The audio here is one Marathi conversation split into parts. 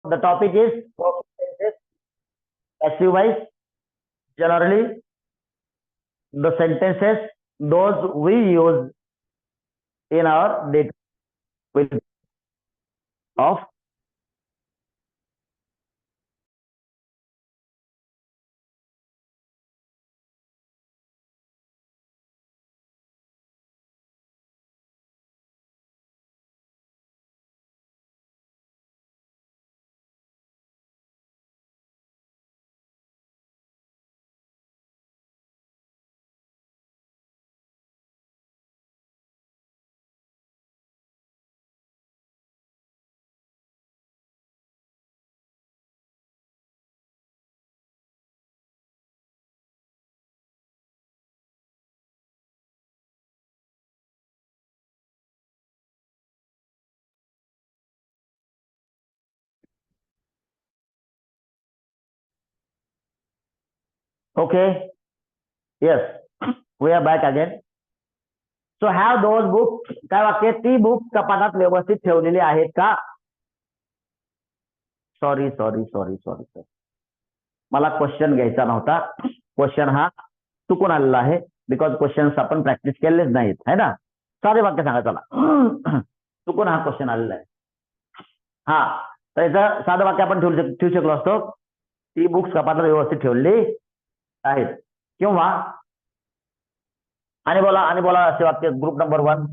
the topic is sentences, passive voice. Generally, the sentences those we use in our day will of okay. Yes, we are back again. So have those books. काय वाक्य ती बुक्स कपाटात व्यवस्थित ठेवलेली आहेत का? Sorry sorry sorry sorry sorry मला क्वेश्चन घ्यायचा नव्हता. क्वेश्चन हा चुकून आलेला आहे. बिकॉज क्वेश्चन्स आपण प्रॅक्टिस केलेच नाहीत है ना. साधे वाक्य सांगा चला. चुकून हा क्वेश्चन आलेला आहे. हा तर याचं साधं वाक्य आपण ठेवू शकलो असतो. ती बुक्स कपाटात व्यवस्थित ठेवली आहेत. किंवा आणि बोला असे वाक्य ग्रुप नंबर 1.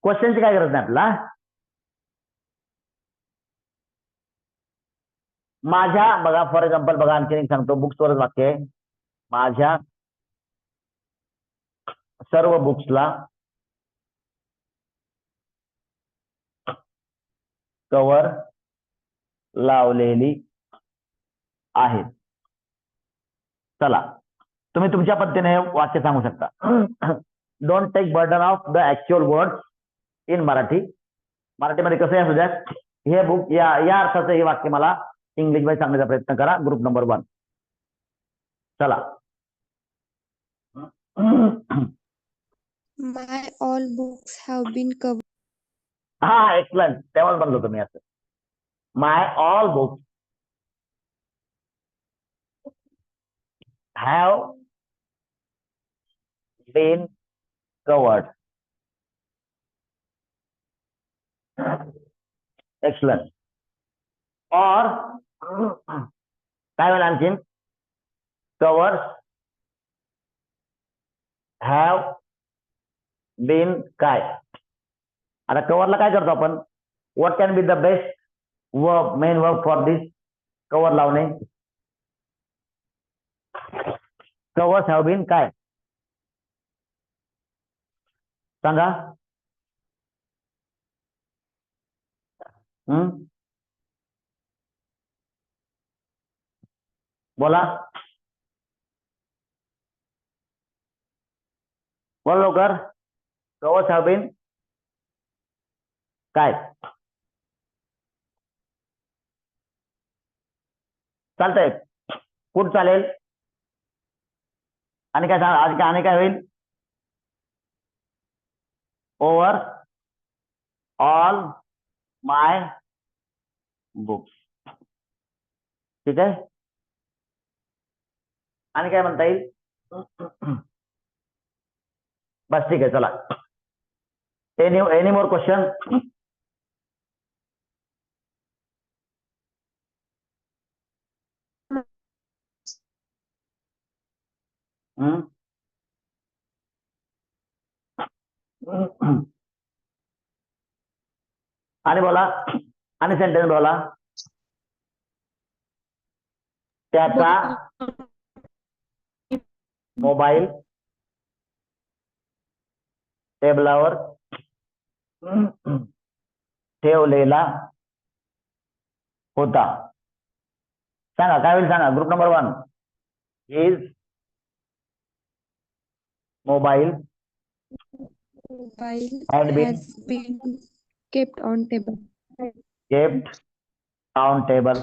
क्वेश्चनची काय गरज नाही आपल्याला. माझ्या बघा फॉर एक्झाम्पल बघा आणखी एक सांगतो बुक्सवरच वाक्य आहे. माझ्या सर्व बुक्सला कव्हर लावलेली आहे. चला तुम्ही तुमच्या पद्धतीने हे वाक्य सांगू शकता. Don't take burden of the actual words in Marathi. मराठीमध्ये कसं असू द्या हे बुक या अर्थाचं हे वाक्य मला इंग्लिश मध्ये सांगण्याचा प्रयत्न करा. Group number 1. चला. My all books have been covered. हा एक्सलंट. तेव्हाच बनलो तुम्ही असं. My all books have been covered. Excellent. Or काय होईल आणखीन covers have been काय. आता कव्हरला काय करतो आपण. What can be the best verb main verb for this cover लावणे. कव्हर्स हॅव बीन काय सांगा. बोला लवकर. कव्हर्स हॅव बीन काय. चालतंय. कुठ चालेल. आणि काय सांगा. आणि काय होईल. ओव्हर ऑल माय बुक्स. ठीक आहे. आणि काय म्हणता येईल. बस ठीक आहे. चला. Any more question. आणि बोला. आणि सेंटेन्स बोला. त्याचा मोबाईल टेबलावर ठेवलेला होता. सांगा काय होईल सांगा. Group number 1. His mobile Mobile has been kept on table. kept on table.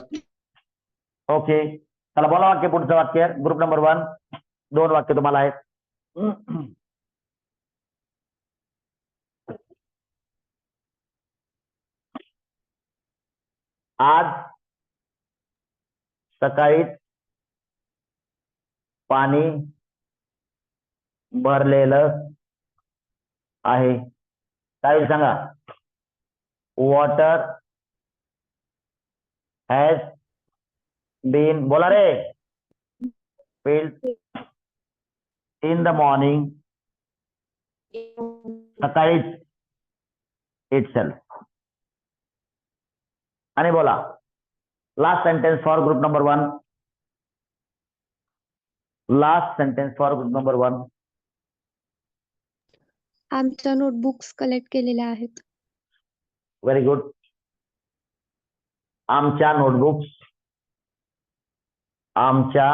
Okay. चला बोला वाक्य पुढचं वाक्य. Group number 1. 2 वाक्य तुम्हाला आहेत. आज सकाळीच पाणी भरलेलं आहे. काय होईल सांगा? वॉटर हॅज बीन, बोला रे, फिल्ड इन द मॉर्निंग, सकाळीच इटसेल्फ. आणि बोला last sentence for group number 1. Last sentence for group number 1. आमच्या नोटबुक्स कलेक्ट केलेल्या आहेत. Very good. आमच्या नोटबुक्स, आमच्या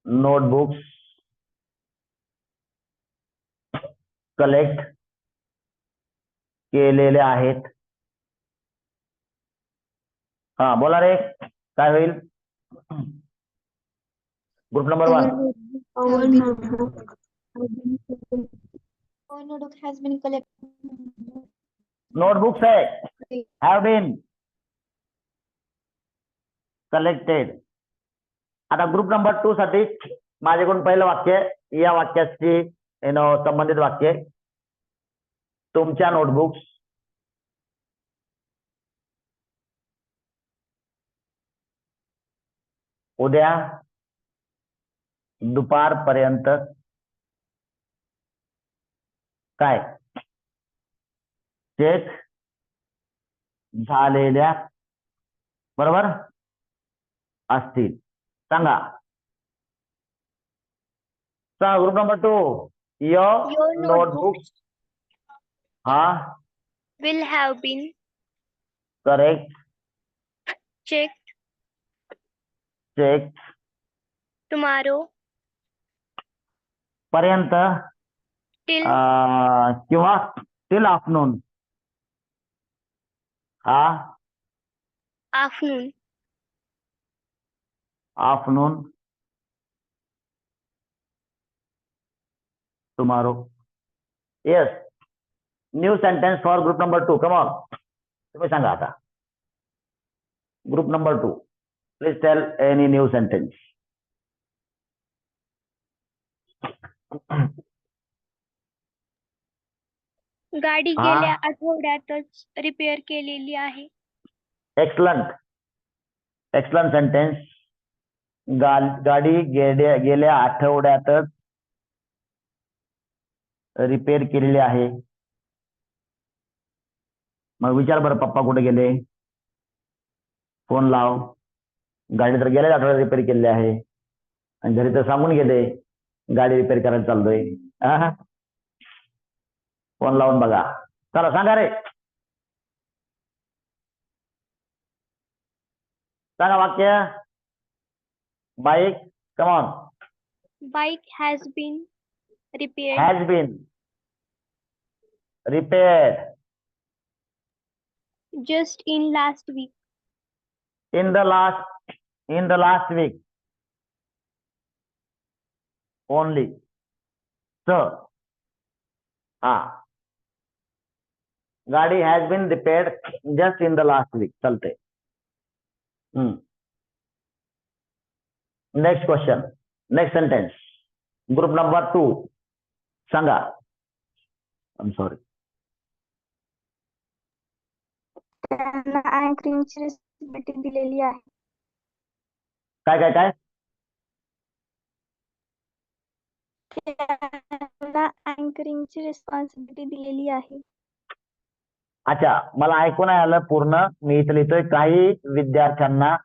नोटबुक्स कलेक्ट केलेले आहेत. हा बोला रे, काय होईल? Group number 1. Our notebook has been collected. Notebooks है हॅव बीन कलेक्टेड. आता ग्रुप नंबर 2 साठी माझ्याकडून पहिलं वाक्य, या वाक्याची संबंधित वाक्य, तुमच्या नोटबुक्स उद्या दुपारपर्यंत काय चेक झालेल्या बरोबर असतील. सांगा. Group number 2, Your your notebook notebooks हा will have been correct checked check tomorrow पर्यंत till किंवा टिल आफ्टरनून. हा afternoon. Afternoon tomorrow. Yes. New sentence for group number 2. Come on, तुम्ही सांगा आता. Group number 2, please tell any new sentence. गाडी हा. गेल्या आठवड्यातच रिपेअर केलेली आहे. Excellent, excellent sentence. गाडी गेल्या आठवड्यातच रिपेअर केलेली आहे. मग विचार बरं, पप्पा कुठे गेले? फोन लाव. गाडी तर गेल्या आठवड्यात रिपेअर केलेली आहे आणि घरी तर सांगून गेले गाडी रिपेअर करायला चाललोय. फोन लावून बघा. चला सांगा रे, सांगा वाक्य. Bike, come on. Bike has been repaired has been repaired just in last week. in the last week only. So गाडी has been repaired just in the last week. चलते. Next question, next sentence. Group number 2 सांगा. I am sorry. त्यांना अँकरिंगची रिस्पॉन्सिबिलिटी दिलेली आहे. काय काय काय त्यांना अँकरिंगची रिस्पॉन्सिबिलिटी दिलेली आहे. अच्छा, मला ऐकून नाही आलं पूर्ण. मी इथं लिहितोय काही विद्यार्थ्यांना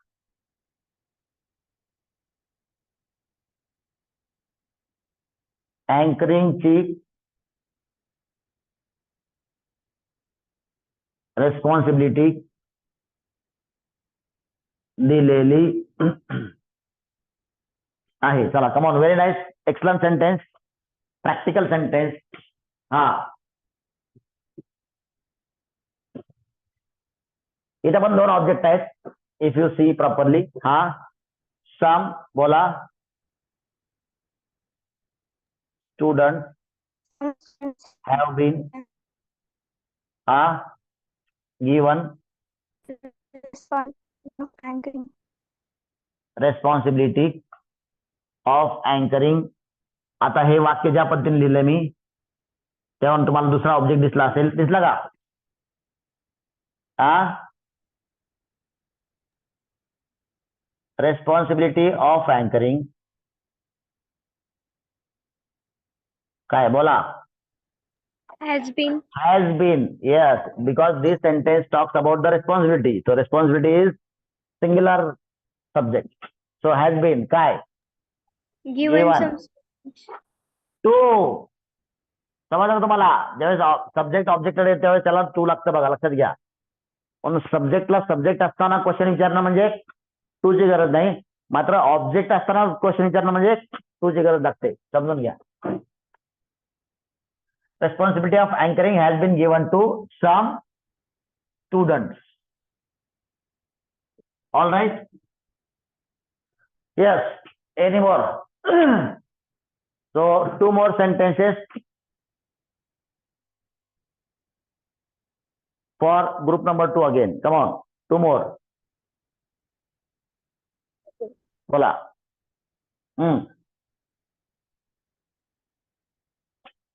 अँकरिंगची रिस्पॉन्सिबिलिटी दिलेली आहे. चला come on, very nice, excellent sentence, practical sentence. हा इथं पण 2 ऑब्जेक्ट आहेत. If you see properly. हा सम, बोला. Student have been given responsibility of anchoring. Responsibility of anchoring. आता हे वाक्य ज्या पद्धतीने लिहिलंय मी, तेव्हा तुम्हाला दुसरा ऑब्जेक्ट दिसला असेल. दिसला का? रेस्पॉन्सिबिलिटी ऑफ अँकरिंग काय बोला? Has been. Has been, yes, because this sentence talks about the responsibility. So responsibility is singular subject. So has been काय? Given Given. some. टू. समजलं का तुम्हाला? ज्यावेळेस सब्जेक्ट ऑब्जेक्ट कडे त्यावेळेस त्याला टू लागतं बघा, लक्षात घ्या. पण सब्जेक्टला सब्जेक्ट असताना क्वेश्चन विचारणं म्हणजे टू ची गरज नाही, मात्र ऑब्जेक्ट असताना क्वेश्चन विचारणं म्हणजे टू ची गरज लागते. समजून घ्या. Responsibility of anchoring has been given to some students. All right? Yes. Any more? So two more sentences for group number 2 again. Come on. Two more. बोला.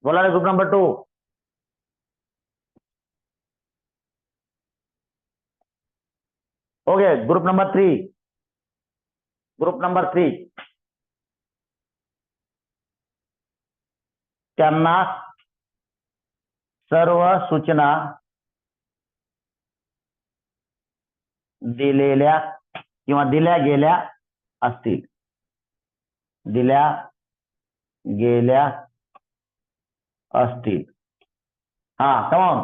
बोला रे, group number 2. Okay, group number 3. Group number 3. त्यांना सर्व सूचना दिलेल्या किंवा दिल्या गेल्या असतील. दिल्या गेल्या असतील. Come on.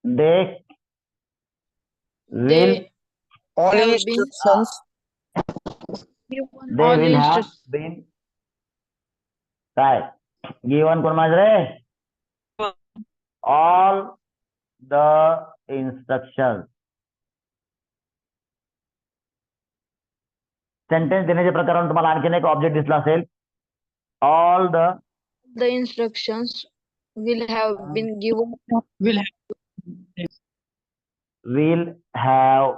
They will all have instructions they all will have instructions. been काय given कोण माझ रे? all the instructions. सेंटेन्स देण्याच्या प्रकारावर तुम्हाला आणखीन एक ऑब्जेक्ट दिसला असेल. all The instructions will have been given. will have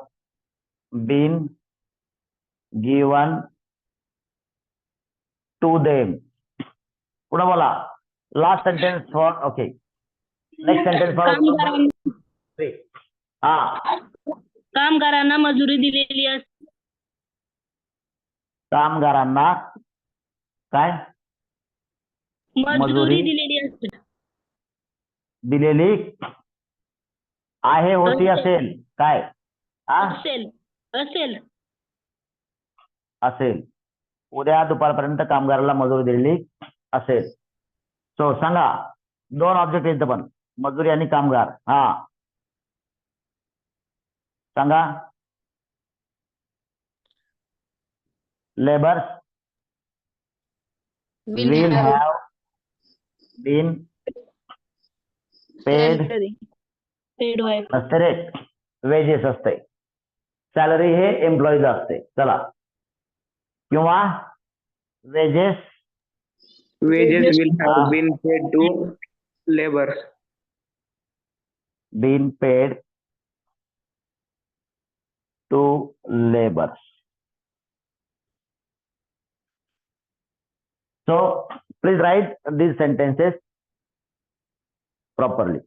been given to them. पुढे बोला. Last sentence for okay. Next sentence for कामगारांना मजुरी दिलेली असते. कामगारांना काय मजुरी दिलेली असते. दिलेली आहे, होती, असेल काय असेल असेल असेल. उद्या दुपारपर्यंत कामगाराला मजुरी दिलेली असेल. सो सांगा. दोन ऑब्जेक्ट आहेत पण, मजुरी आणि कामगार. सांगा. Labours will have been paid. Paid Y नसते रे, वेजेस असते. सॅलरी हे एम्प्लॉईज असते. चला. किंवा wedges wages will have been paid to laborers. been paid to laborers. So please write these sentences properly.